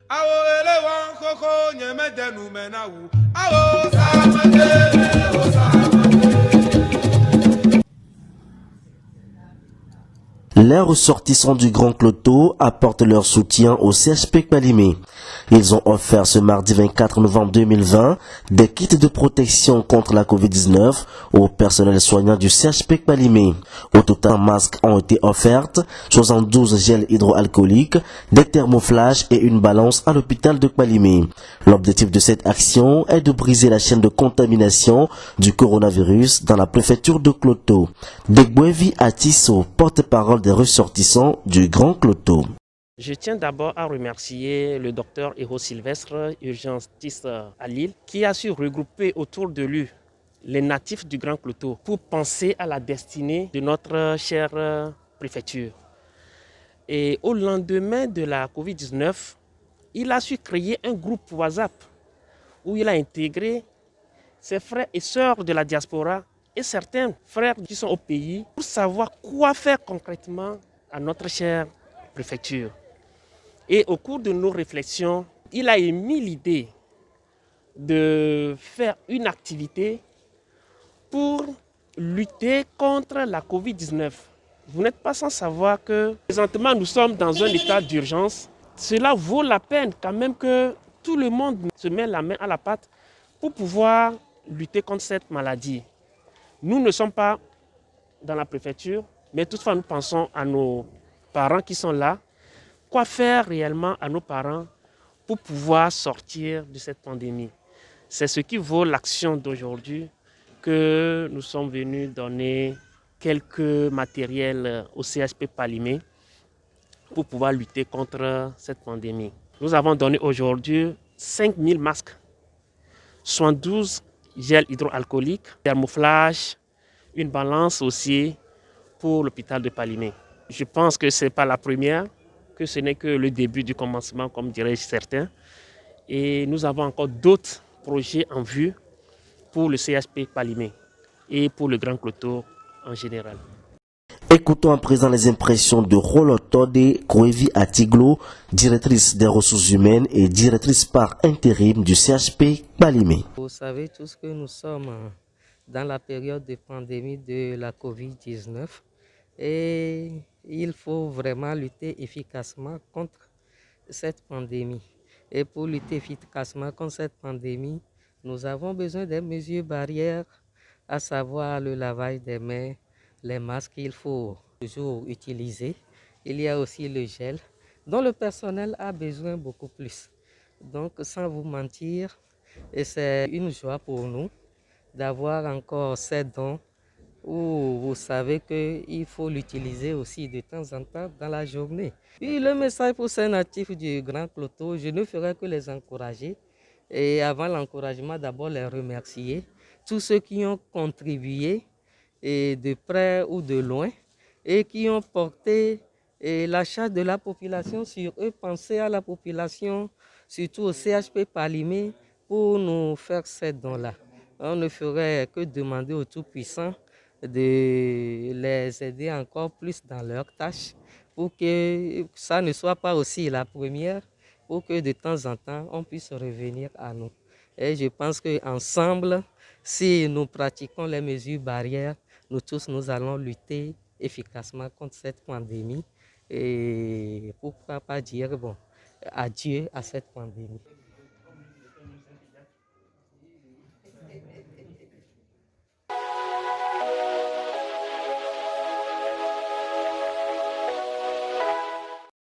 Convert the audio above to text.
Awo ele wan koko nyemede numenawu. Awo samade, o samade. Les ressortissants du Grand Cloto apportent leur soutien au CHP Kpalimé. Ils ont offert ce mardi 24 novembre 2020 des kits de protection contre la Covid-19 au personnel soignant du CHP Kpalimé. Au total, masques ont été offertes, 72 gels hydroalcooliques, des thermoflages et une balance à l'hôpital de Kpalimé. L'objectif de cette action est de briser la chaîne de contamination du coronavirus dans la préfecture de Cloto. Degboevi Atisso, porte-parole des ressortissants du Grand Cloto. Je tiens d'abord à remercier le docteur Héro Sylvestre, urgentiste à Lille, qui a su regrouper autour de lui les natifs du Grand Cloto pour penser à la destinée de notre chère préfecture. Et au lendemain de la Covid-19, il a su créer un groupe WhatsApp où il a intégré ses frères et sœurs de la diaspora et certains frères qui sont au pays pour savoir quoi faire concrètement à notre chère préfecture. Et au cours de nos réflexions, il a émis l'idée de faire une activité pour lutter contre la Covid-19. Vous n'êtes pas sans savoir que présentement nous sommes dans un état d'urgence. Cela vaut la peine quand même que tout le monde se mette la main à la pâte pour pouvoir lutter contre cette maladie. Nous ne sommes pas dans la préfecture, mais toutefois nous pensons à nos parents qui sont là. Quoi faire réellement à nos parents pour pouvoir sortir de cette pandémie? C'est ce qui vaut l'action d'aujourd'hui que nous sommes venus donner quelques matériels au CHP Kpalimé pour pouvoir lutter contre cette pandémie. Nous avons donné aujourd'hui 5000 masques, 72 gels hydroalcooliques, thermoflages, une balance aussi pour l'hôpital de Kpalimé. Je pense que ce n'est pas la première, que ce n'est que le début du commencement, comme diraient certains. Et nous avons encore d'autres projets en vue pour le CHP Kpalimé et pour le Grand Cloto en général. Écoutons à présent les impressions de Rolotode Koevi Atiglo, directrice des ressources humaines et directrice par intérim du CHP Kpalimé. Vous savez tous que nous sommes dans la période de pandémie de la Covid-19 et il faut vraiment lutter efficacement contre cette pandémie. Et pour lutter efficacement contre cette pandémie, nous avons besoin des mesures barrières, à savoir le lavage des mains, les masques qu'il faut toujours utiliser. Il y a aussi le gel, dont le personnel a besoin beaucoup plus. Donc, sans vous mentir, et c'est une joie pour nous d'avoir encore ces dons où vous savez qu'il faut l'utiliser aussi de temps en temps dans la journée. Puis le message pour ces natifs du Grand Cloto, je ne ferai que les encourager. Et avant l'encouragement, d'abord les remercier. Tous ceux qui ont contribué, et de près ou de loin, et qui ont porté la charge de la population sur eux. Pensez à la population, surtout au CHP Kpalimé, pour nous faire ces dons-là. On ne ferait que demander aux Tout-Puissants de les aider encore plus dans leurs tâches pour que ça ne soit pas aussi la première, pour que de temps en temps on puisse revenir à nous. Et je pense qu'ensemble, si nous pratiquons les mesures barrières, nous tous nous allons lutter efficacement contre cette pandémie et pourquoi pas dire bon, adieu à cette pandémie.